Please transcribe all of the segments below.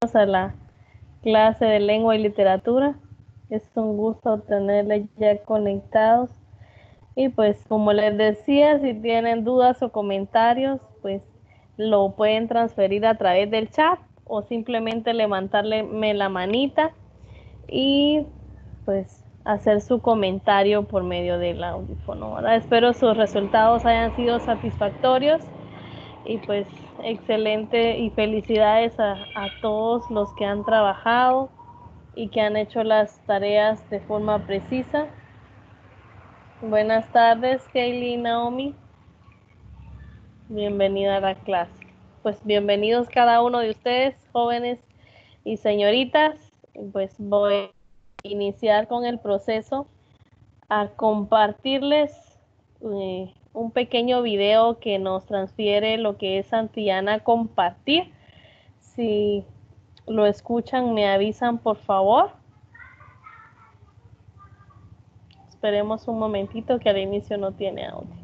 A la clase de lengua y literatura. Es un gusto tenerles ya conectados. Y pues como les decía, si tienen dudas o comentarios, pues lo pueden transferir a través del chat o simplemente levantarle la manita y pues hacer su comentario por medio del audífono, ¿verdad? Espero sus resultados hayan sido satisfactorios y pues excelente y felicidades a todos los que han trabajado y que han hecho las tareas de forma precisa. Buenas tardes, Kaylee y Naomi. Bienvenida a la clase. Pues bienvenidos cada uno de ustedes, jóvenes y señoritas. Pues voy a iniciar con el proceso a compartirles un pequeño video que nos transfiere lo que es Santillana Compartir. Si lo escuchan, me avisan, por favor. Esperemos un momentito que al inicio no tiene audio.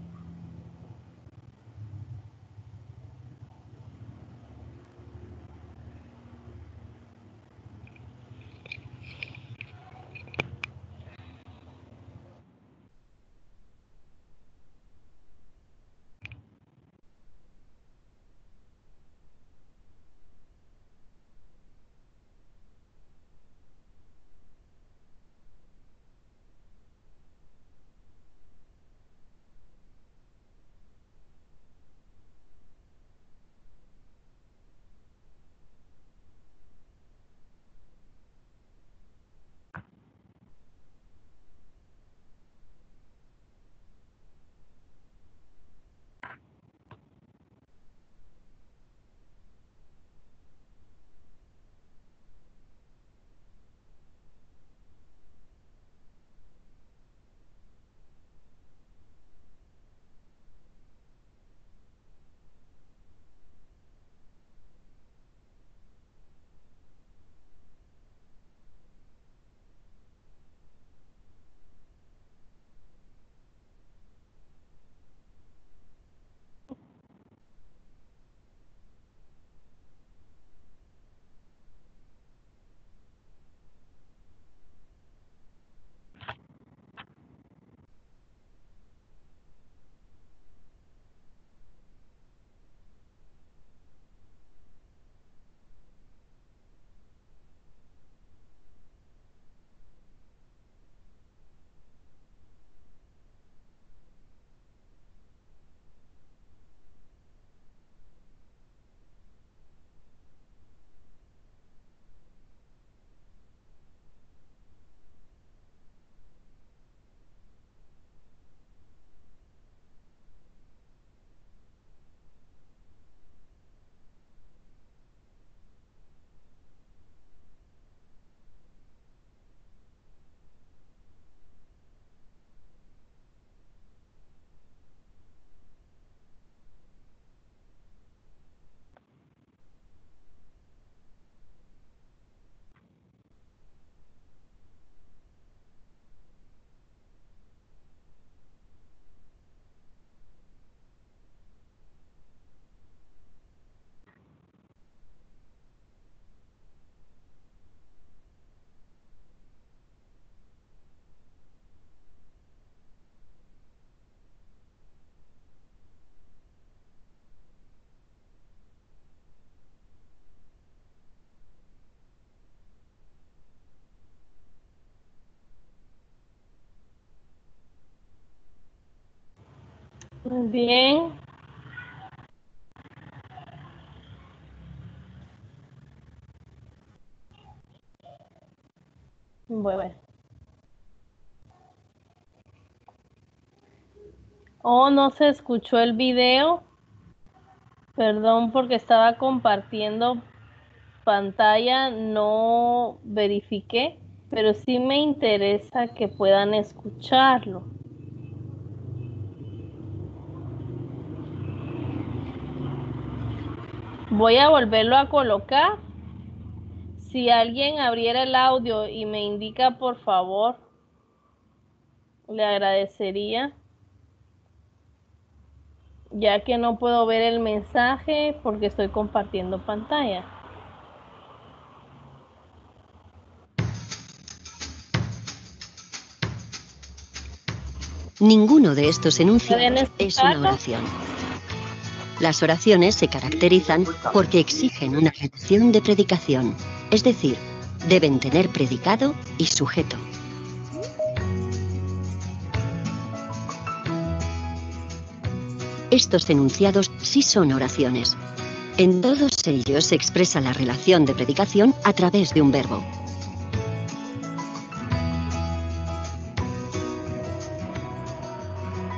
Bien. Bueno. Oh, no se escuchó el video. Perdón porque estaba compartiendo pantalla, no verifiqué, pero sí me interesa que puedan escucharlo. Voy a volverlo a colocar. Si alguien abriera el audio y me indica, por favor, le agradecería, ya que no puedo ver el mensaje porque estoy compartiendo pantalla. Ninguno de estos ¿Pueden enunciados es una escucharlo? oración. Las oraciones se caracterizan porque exigen una relación de predicación, es decir, deben tener predicado y sujeto. Estos enunciados sí son oraciones. En todos ellos se expresa la relación de predicación a través de un verbo.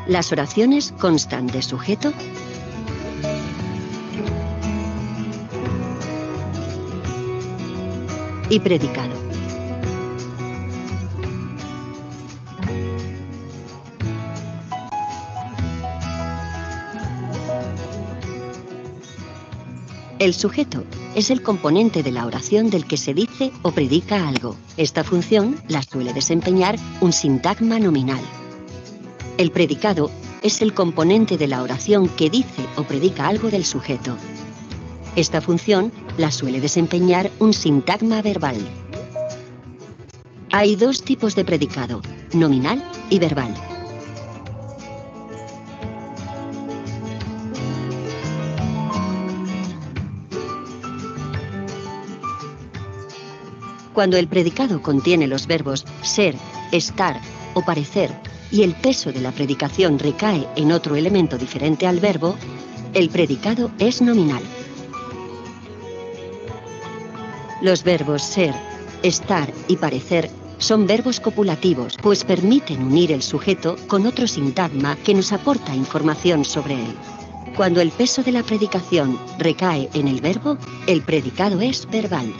Las oraciones constan de sujeto y predicado. El sujeto es el componente de la oración del que se dice o predica algo. Esta función la suele desempeñar un sintagma nominal. El predicado es el componente de la oración que dice o predica algo del sujeto. Esta función la suele desempeñar un sintagma verbal. Hay dos tipos de predicado, nominal y verbal. Cuando el predicado contiene los verbos ser, estar o parecer y el peso de la predicación recae en otro elemento diferente al verbo, el predicado es nominal. Los verbos ser, estar y parecer son verbos copulativos, pues permiten unir el sujeto con otro sintagma que nos aporta información sobre él. Cuando el peso de la predicación recae en el verbo, el predicado es verbal.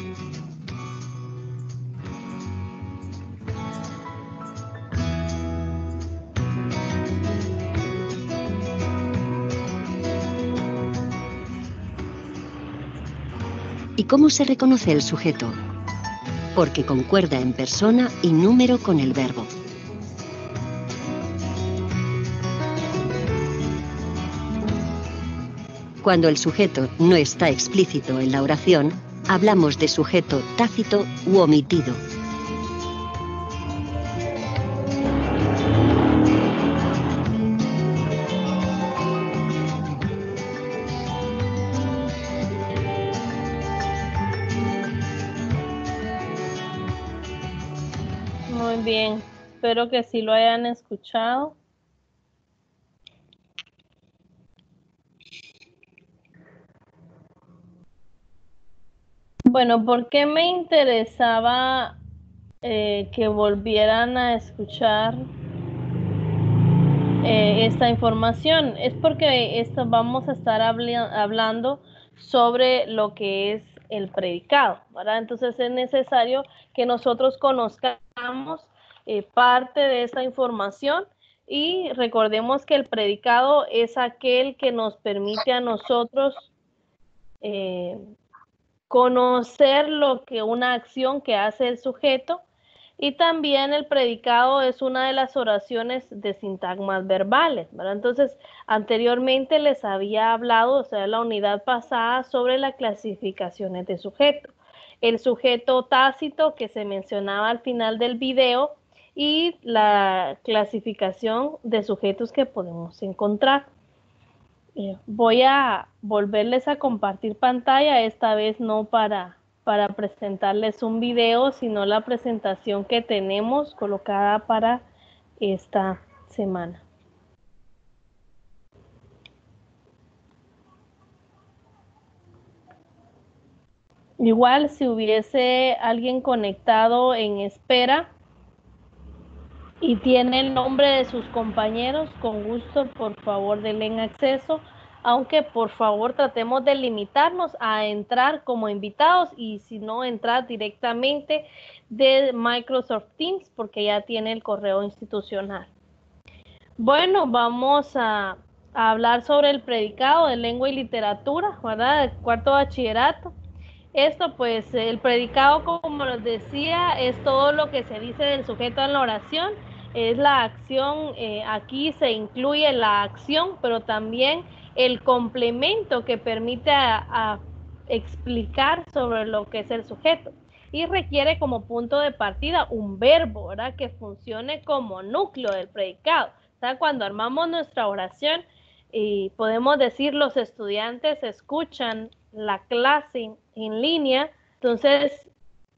¿Y cómo se reconoce el sujeto? Porque concuerda en persona y número con el verbo. Cuando el sujeto no está explícito en la oración, hablamos de sujeto tácito u omitido. Muy bien, espero que sí lo hayan escuchado. Bueno, ¿por qué me interesaba que volvieran a escuchar esta información? Es porque vamos a estar hablando sobre lo que es el predicado, ¿verdad? Entonces es necesario que nosotros conozcamos parte de esta información y recordemos que el predicado es aquel que nos permite a nosotros conocer lo que una acción que hace el sujeto, y también el predicado es una de las oraciones de sintagmas verbales, ¿verdad? Entonces, anteriormente les había hablado, o sea, la unidad pasada, sobre las clasificaciones de sujeto. El sujeto tácito que se mencionaba al final del video y la clasificación de sujetos que podemos encontrar. Voy a volverles a compartir pantalla, esta vez no para presentarles un video, sino la presentación que tenemos colocada para esta semana. Igual, si hubiese alguien conectado en espera y tiene el nombre de sus compañeros, con gusto, por favor, denle acceso, aunque por favor tratemos de limitarnos a entrar como invitados y si no, entrar directamente de Microsoft Teams, porque ya tiene el correo institucional. Bueno, vamos a hablar sobre el predicado de lengua y literatura, ¿verdad? De cuarto bachillerato. Esto, pues, el predicado, como les decía, es todo lo que se dice del sujeto en la oración. Es la acción, aquí se incluye la acción, pero también el complemento que permite a explicar sobre lo que es el sujeto. Y requiere como punto de partida un verbo, ¿verdad? Que funcione como núcleo del predicado. ¿Está? Cuando armamos nuestra oración y podemos decir los estudiantes escuchan la clase en línea, entonces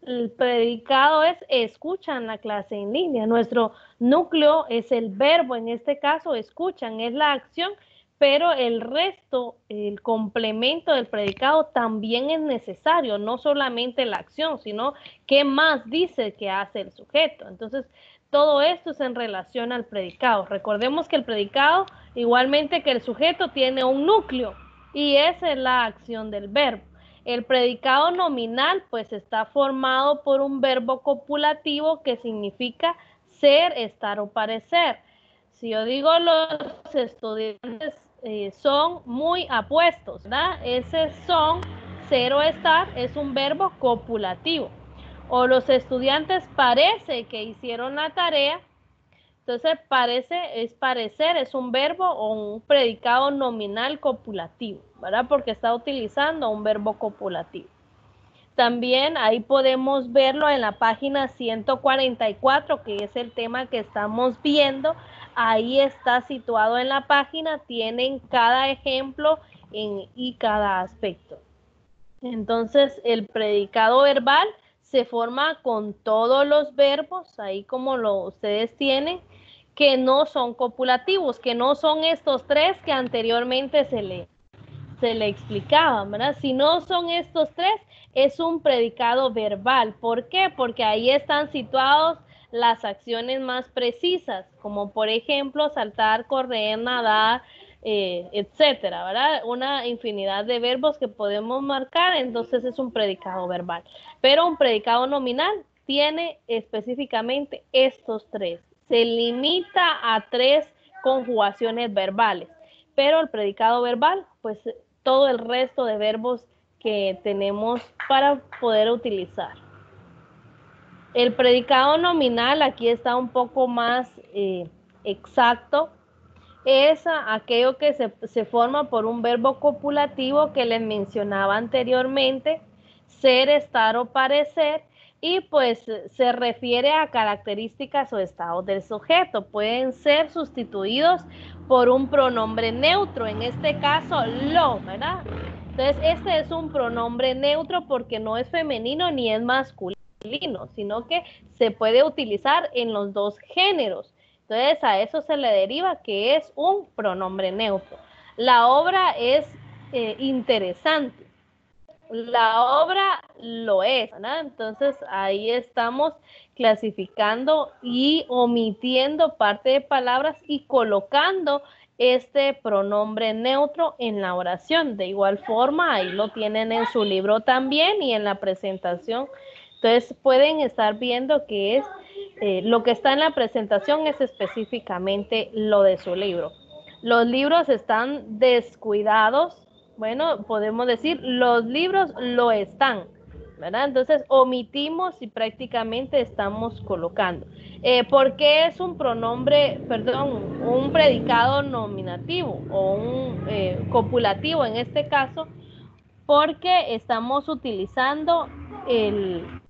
el predicado es escuchan la clase en línea. Nuestro núcleo es el verbo, en este caso escuchan, es la acción, pero el resto, el complemento del predicado también es necesario, no solamente la acción, sino qué más dice que hace el sujeto. Entonces, todo esto es en relación al predicado. Recordemos que el predicado, igualmente que el sujeto, tiene un núcleo y esa es la acción del verbo. El predicado nominal pues está formado por un verbo copulativo que significa ser, estar o parecer. Si yo digo los estudiantes son muy apuestos, ¿verdad? Ese son, ser o estar, es un verbo copulativo. O los estudiantes parece que hicieron la tarea, entonces parece, es parecer, es un verbo o un predicado nominal copulativo, ¿verdad? Porque está utilizando un verbo copulativo. También ahí podemos verlo en la página 144, que es el tema que estamos viendo. Ahí está situado en la página, tienen cada ejemplo y cada aspecto. Entonces, el predicado verbal se forma con todos los verbos, ahí como ustedes tienen, que no son copulativos, que no son estos tres que anteriormente se le explicaban, ¿verdad? Si no son estos tres, es un predicado verbal. ¿Por qué? Porque ahí están situados las acciones más precisas, como por ejemplo saltar, correr, nadar, etcétera, ¿verdad? Una infinidad de verbos que podemos marcar, entonces es un predicado verbal. Pero un predicado nominal tiene específicamente estos tres. Se limita a tres conjugaciones verbales, pero el predicado verbal, pues todo el resto de verbos que tenemos para poder utilizar. El predicado nominal aquí está un poco más exacto. Es aquello que se forma por un verbo copulativo que les mencionaba anteriormente, ser, estar o parecer, y pues se refiere a características o estados del sujeto. Pueden ser sustituidos por un pronombre neutro, en este caso lo, ¿verdad? Entonces este es un pronombre neutro porque no es femenino ni es masculino, sino que se puede utilizar en los dos géneros. Entonces a eso se le deriva que es un pronombre neutro. La obra es interesante. La obra lo es, ¿verdad? Entonces ahí estamos clasificando y omitiendo parte de palabras y colocando este pronombre neutro en la oración. De igual forma, ahí lo tienen en su libro también y en la presentación. Entonces pueden estar viendo que es lo que está en la presentación es específicamente lo de su libro. Los libros están descuidados. Bueno, podemos decir, los libros lo están, ¿verdad? Entonces, omitimos y prácticamente estamos colocando. ¿Por qué es un pronombre, perdón, un predicado nominativo o un copulativo en este caso? Porque estamos utilizando el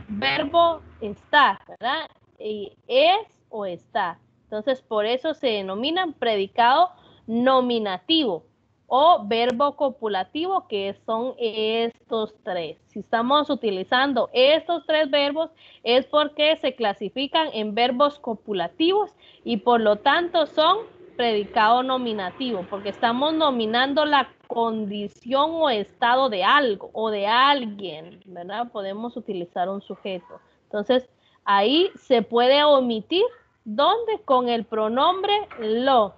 verbo estar, ¿verdad? Y es o está. Entonces, por eso se denominan predicado nominativo o verbo copulativo, que son estos tres. Si estamos utilizando estos tres verbos, es porque se clasifican en verbos copulativos y por lo tanto son predicado nominativo, porque estamos nominando la condición o estado de algo o de alguien, ¿verdad? Podemos utilizar un sujeto. Entonces, ahí se puede omitir, ¿dónde? Con el pronombre lo,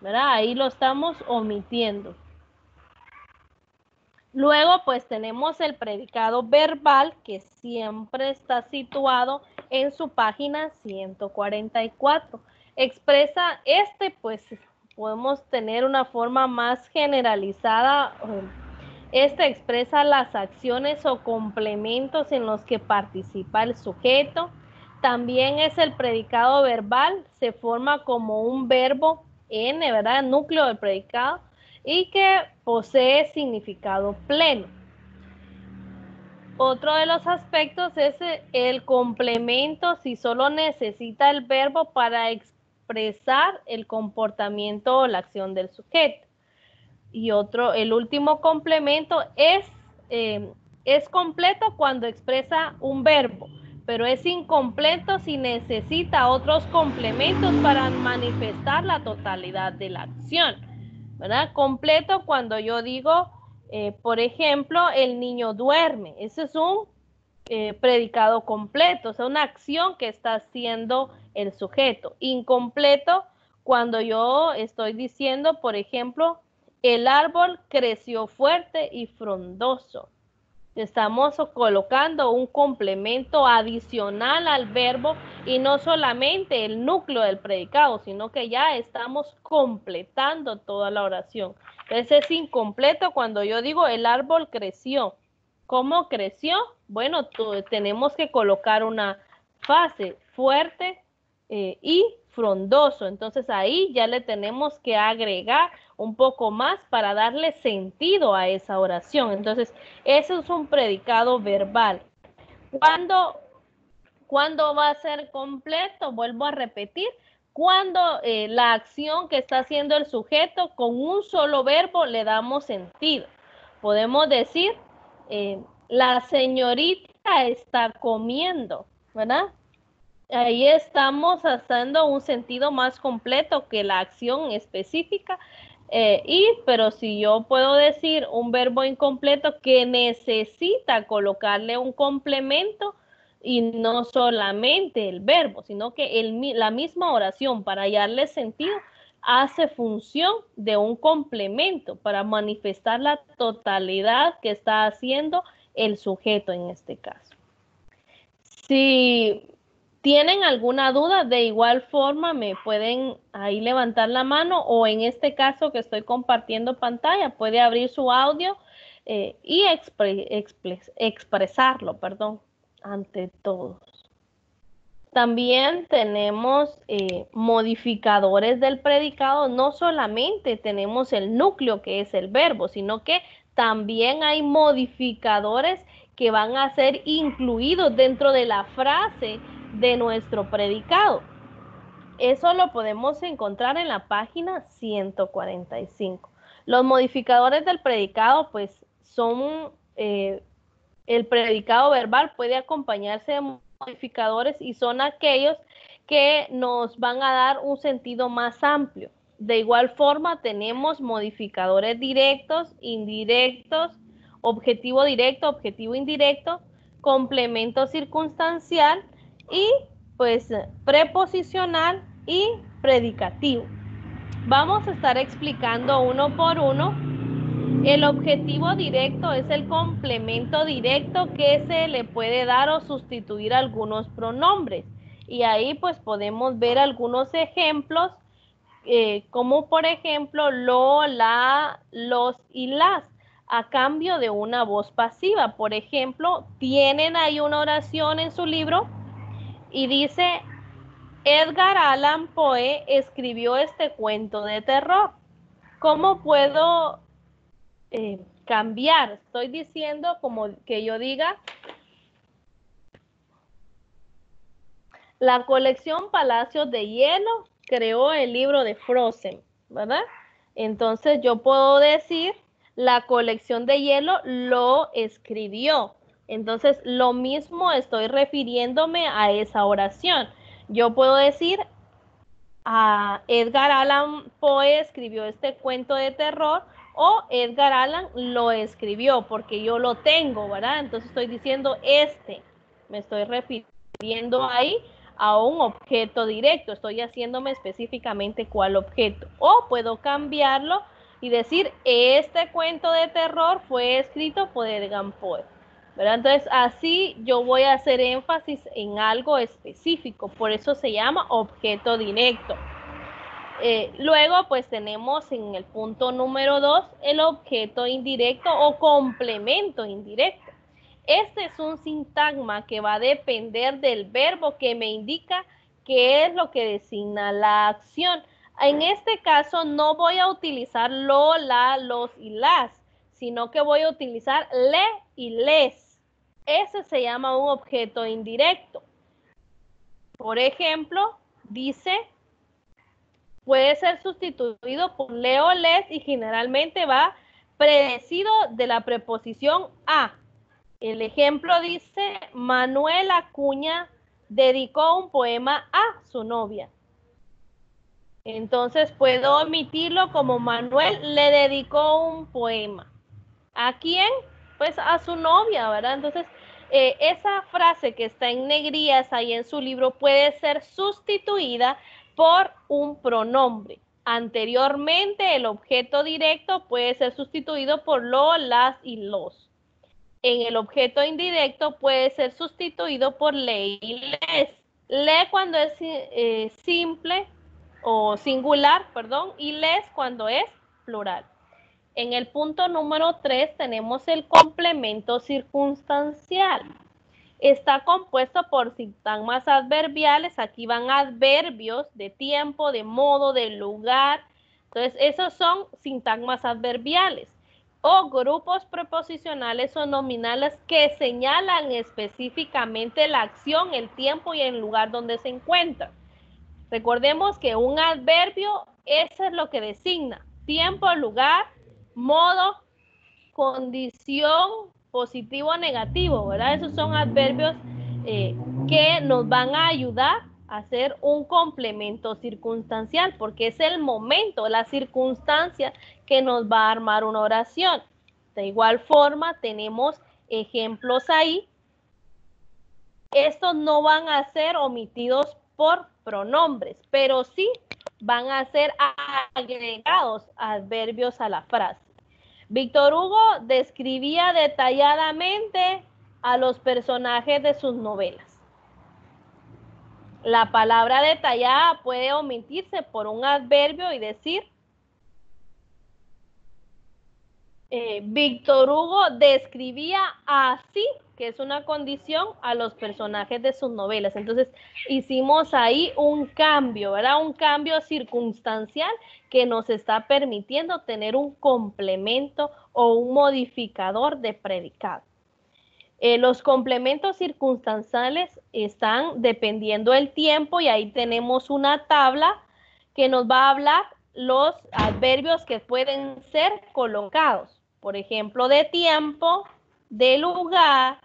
¿verdad? Ahí lo estamos omitiendo. Luego, pues tenemos el predicado verbal, que siempre está situado en su página 144. Expresa pues podemos tener una forma más generalizada. Este expresa las acciones o complementos en los que participa el sujeto. También es el predicado verbal, se forma como un verbo N, ¿verdad? El núcleo del predicado, y que posee significado pleno. Otro de los aspectos es el complemento, si solo necesita el verbo para expresar el comportamiento o la acción del sujeto. Y el último complemento es completo cuando expresa un verbo, pero es incompleto si necesita otros complementos para manifestar la totalidad de la acción, ¿verdad? Completo cuando yo digo, por ejemplo, el niño duerme. Ese es un predicado completo, o sea, una acción que está haciendo el sujeto. Incompleto cuando yo estoy diciendo, por ejemplo, el árbol creció fuerte y frondoso. Estamos colocando un complemento adicional al verbo y no solamente el núcleo del predicado, sino que ya estamos completando toda la oración. Entonces es incompleto cuando yo digo el árbol creció. ¿Cómo creció? Bueno, tenemos que colocar una frase fuerte y frondoso. Entonces ahí ya le tenemos que agregar un poco más para darle sentido a esa oración. Entonces, eso es un predicado verbal. ¿Cuándo va a ser completo? Vuelvo a repetir. Cuando la acción que está haciendo el sujeto con un solo verbo le damos sentido. Podemos decir, la señorita está comiendo, ¿verdad? Ahí estamos haciendo un sentido más completo que la acción específica. Pero si yo puedo decir un verbo incompleto que necesita colocarle un complemento y no solamente el verbo, sino que la misma oración para hallarle sentido hace función de un complemento para manifestar la totalidad que está haciendo el sujeto en este caso. Si tienen alguna duda, de igual forma me pueden ahí levantar la mano o en este caso que estoy compartiendo pantalla, puede abrir su audio y expresarlo, perdón, ante todos. También tenemos modificadores del predicado. No solamente tenemos el núcleo que es el verbo, sino que también hay modificadores que van a ser incluidos dentro de la frase de nuestro predicado. Eso lo podemos encontrar en la página 145. Los modificadores del predicado, pues, son el predicado verbal puede acompañarse de modificadores y son aquellos que nos van a dar un sentido más amplio. De igual forma, tenemos modificadores directos, indirectos, objetivo directo, objetivo indirecto, complemento circunstancial y pues preposicional y predicativo. Vamos a estar explicando uno por uno. El objetivo directo es el complemento directo que se le puede dar o sustituir algunos pronombres. Y ahí pues podemos ver algunos ejemplos, como por ejemplo lo, la, los y las, a cambio de una voz pasiva. Por ejemplo, tienen ahí una oración en su libro y dice, Edgar Allan Poe escribió este cuento de terror. ¿Cómo puedo cambiar? Estoy diciendo como que yo diga, la colección Palacios de Hielo creó el libro de Frozen, ¿verdad? Entonces yo puedo decir, la colección de hielo lo escribió. Entonces lo mismo estoy refiriéndome a esa oración. Yo puedo decir, Edgar Allan Poe escribió este cuento de terror o Edgar Allan lo escribió porque yo lo tengo, ¿verdad? Entonces estoy diciendo me estoy refiriendo ahí a un objeto directo, estoy haciéndome específicamente cuál objeto. O puedo cambiarlo y decir, este cuento de terror fue escrito por Edgar Poe, ¿verdad? Entonces así yo voy a hacer énfasis en algo específico, por eso se llama objeto directo. Luego pues tenemos en el punto número 2 el objeto indirecto o complemento indirecto. Este es un sintagma que va a depender del verbo que me indica qué es lo que designa la acción. En este caso no voy a utilizar lo, la, los y las, sino que voy a utilizar le y les. Ese se llama un objeto indirecto. Por ejemplo, dice, puede ser sustituido por le o les y generalmente va precedido de la preposición a. El ejemplo dice, Manuel Acuña dedicó un poema a su novia. Entonces puedo omitirlo como Manuel le dedicó un poema. ¿A quién? Pues a su novia, ¿verdad? Entonces, esa frase que está en negrías ahí en su libro puede ser sustituida por un pronombre. Anteriormente, el objeto directo puede ser sustituido por lo, las y los. En el objeto indirecto puede ser sustituido por le y les. Le cuando es simple o singular, perdón, y les cuando es plural. En el punto número 3 tenemos el complemento circunstancial. Está compuesto por sintagmas adverbiales. Aquí van adverbios de tiempo, de modo, de lugar. Entonces, esos son sintagmas adverbiales o grupos preposicionales o nominales que señalan específicamente la acción, el tiempo y el lugar donde se encuentra. Recordemos que un adverbio, eso es lo que designa tiempo, lugar, modo, condición, positivo o negativo, ¿verdad? Esos son adverbios que nos van a ayudar a hacer un complemento circunstancial, porque es el momento, la circunstancia que nos va a armar una oración. De igual forma, tenemos ejemplos ahí. Estos no van a ser omitidos por pronombres, pero sí van a ser agregados adverbios a la frase. Víctor Hugo describía detalladamente a los personajes de sus novelas. La palabra detallada puede omitirse por un adverbio y decir Víctor Hugo describía así, que es una condición, a los personajes de sus novelas. Entonces, hicimos ahí un cambio, ¿verdad? Un cambio circunstancial que nos está permitiendo tener un complemento o un modificador de predicado. Los complementos circunstanciales están dependiendo del tiempo y ahí tenemos una tabla que nos va a hablar los adverbios que pueden ser colocados. Por ejemplo, de tiempo, de lugar,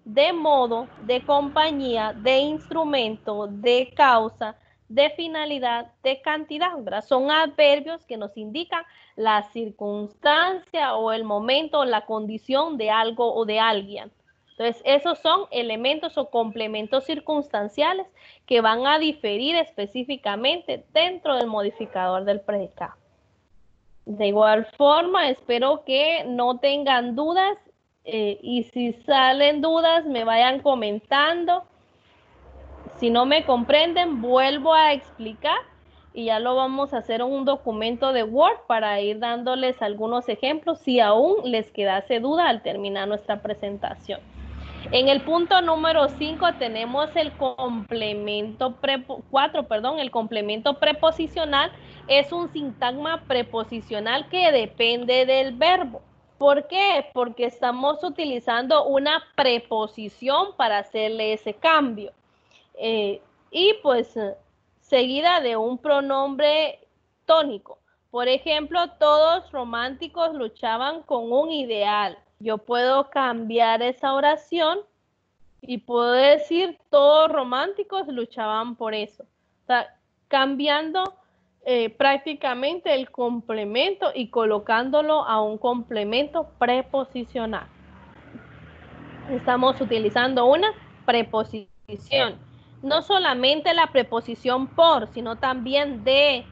de modo, de compañía, de instrumento, de causa, de finalidad, de cantidad, ¿verdad? Son adverbios que nos indican la circunstancia o el momento o la condición de algo o de alguien. Entonces, esos son elementos o complementos circunstanciales que van a diferir específicamente dentro del modificador del predicado. De igual forma, espero que no tengan dudas y si salen dudas me vayan comentando. Si no me comprenden, vuelvo a explicar y ya lo vamos a hacer en un documento de Word para ir dándoles algunos ejemplos si aún les quedase duda al terminar nuestra presentación. En el punto número 5 tenemos el complemento el complemento preposicional es un sintagma preposicional que depende del verbo. ¿Por qué? Porque estamos utilizando una preposición para hacerle ese cambio. Y pues seguida de un pronombre tónico. Por ejemplo, todos románticos luchaban con un ideal. Yo puedo cambiar esa oración y puedo decir todos románticos luchaban por eso. O sea, cambiando prácticamente el complemento y colocándolo a un complemento preposicional. Estamos utilizando una preposición. No solamente la preposición por, sino también de,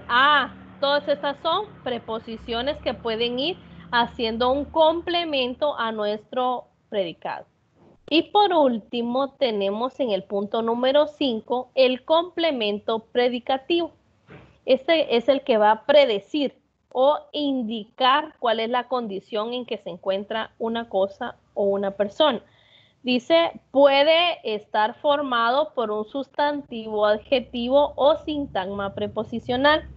a. Todas estas son preposiciones que pueden ir haciendo un complemento a nuestro predicado. Y por último, tenemos en el punto número 5 el complemento predicativo. Este es el que va a predecir o indicar cuál es la condición en que se encuentra una cosa o una persona. Dice, puede estar formado por un sustantivo, adjetivo o sintagma preposicional.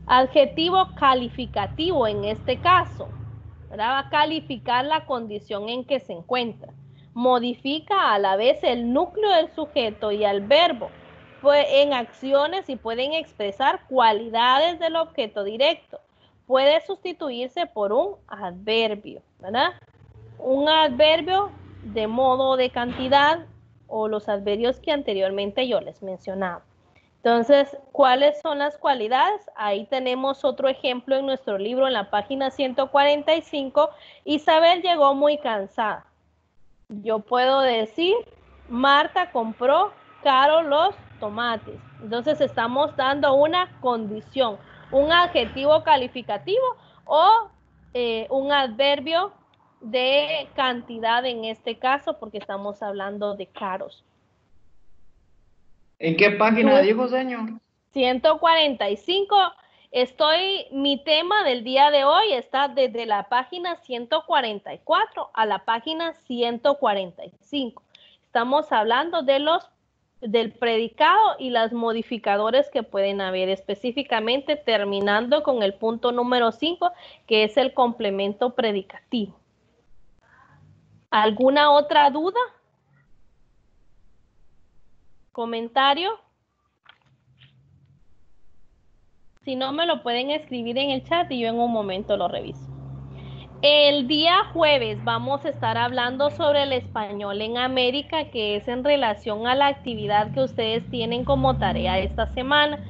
Adjetivo calificativo en este caso, ¿verdad? Va a calificar la condición en que se encuentra. Modifica a la vez el núcleo del sujeto y al verbo. en acciones y pueden expresar cualidades del objeto directo. Puede sustituirse por un adverbio, ¿verdad? Un adverbio de modo o de cantidad o los adverbios que anteriormente yo les mencionaba. Entonces, ¿cuáles son las cualidades? Ahí tenemos otro ejemplo en nuestro libro en la página 145. Isabel llegó muy cansada. Yo puedo decir, Marta compró caro los tomates. Entonces estamos dando una condición, un adjetivo calificativo o un adverbio de cantidad en este caso, porque estamos hablando de caros. ¿En qué página dijo, señor? 145. Mi tema del día de hoy está desde la página 144 a la página 145. Estamos hablando del predicado y las modificadores que pueden haber, específicamente terminando con el punto número 5, que es el complemento predicativo. ¿Alguna otra duda? ¿Comentario? Si no, me lo pueden escribir en el chat y yo en un momento lo reviso. El día jueves vamos a estar hablando sobre el español en América, que es en relación a la actividad que ustedes tienen como tarea esta semana.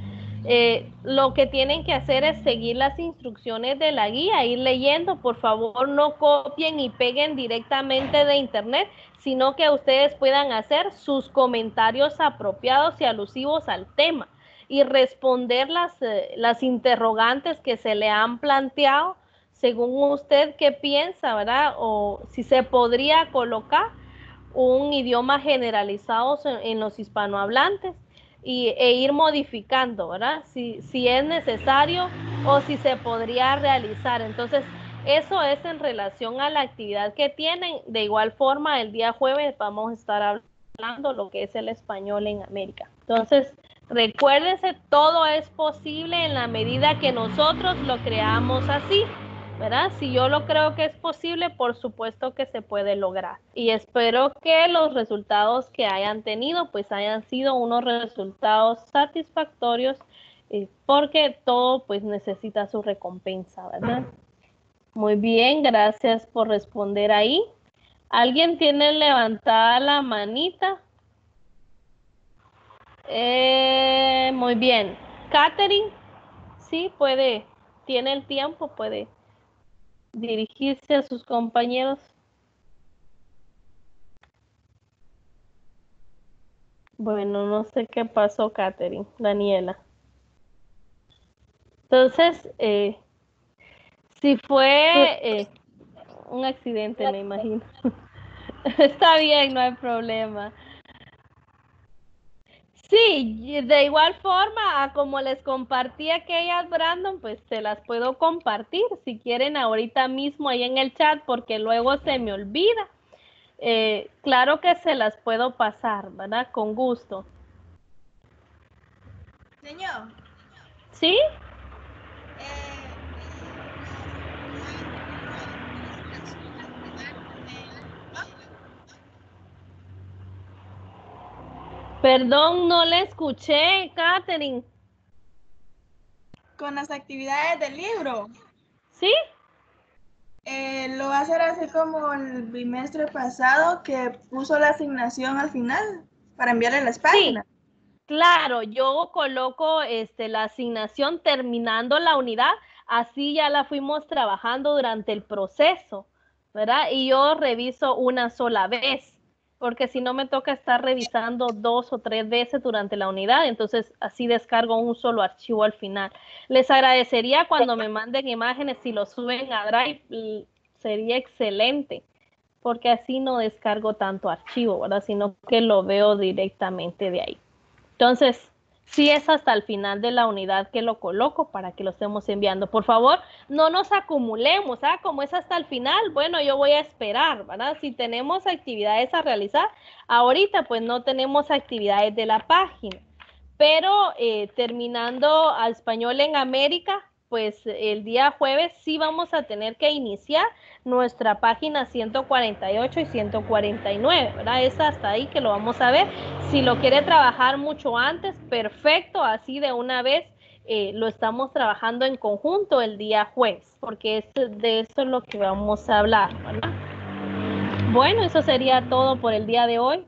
Lo que tienen que hacer es seguir las instrucciones de la guía, ir leyendo. Por favor, no copien y peguen directamente de internet, sino que ustedes puedan hacer sus comentarios apropiados y alusivos al tema y responder las interrogantes que se le han planteado según usted qué piensa, ¿verdad? O si se podría colocar un idioma generalizado en los hispanohablantes e ir modificando, ¿verdad? Si es necesario o si se podría realizar. Entonces, eso es en relación a la actividad que tienen. De igual forma, el día jueves vamos a estar hablando lo que es el español en América. Entonces, recuérdense, todo es posible en la medida que nosotros lo creamos así, ¿verdad? Si yo lo creo que es posible, por supuesto que se puede lograr. Y espero que los resultados que hayan tenido, pues hayan sido unos resultados satisfactorios, porque todo pues necesita su recompensa, ¿verdad? Muy bien, gracias por responder ahí. ¿Alguien tiene levantada la manita? Muy bien. Catherine, sí, puede, tiene el tiempo, puede dirigirse a sus compañeros. Bueno, no sé qué pasó, Catherine, Daniela. Entonces, si fue un accidente, me imagino. Está bien, no hay problema. Sí, de igual forma, como les compartí aquellas, Brandon, pues se las puedo compartir si quieren ahorita mismo ahí en el chat, porque luego se me olvida. Claro que se las puedo pasar, ¿verdad? Con gusto. Señor. ¿Sí? Perdón, no le escuché, Catherine. Con las actividades del libro. ¿Sí? Lo va a hacer así como el bimestre pasado, que puso la asignación al final para enviarle las páginas. Sí, claro, yo coloco la asignación terminando la unidad, así ya la fuimos trabajando durante el proceso, ¿verdad? Y yo reviso una sola vez, porque si no me toca estar revisando 2 o 3 veces durante la unidad, entonces así descargo un solo archivo al final. Les agradecería cuando me manden imágenes, si lo suben a Drive, sería excelente, porque así no descargo tanto archivo, ¿verdad? Sino que lo veo directamente de ahí. Entonces, sí es hasta el final de la unidad que lo coloco para que lo estemos enviando. Por favor, no nos acumulemos, ¿ah? Como es hasta el final, bueno, yo voy a esperar, ¿verdad? Si tenemos actividades a realizar, ahorita pues no tenemos actividades de la página, pero terminando al español en América, pues el día jueves sí vamos a tener que iniciar nuestra página 148 y 149, ¿verdad? Es hasta ahí que lo vamos a ver. Si lo quiere trabajar mucho antes, perfecto, así de una vez lo estamos trabajando en conjunto el día jueves, porque de eso es lo que vamos a hablar, ¿verdad? Bueno, eso sería todo por el día de hoy.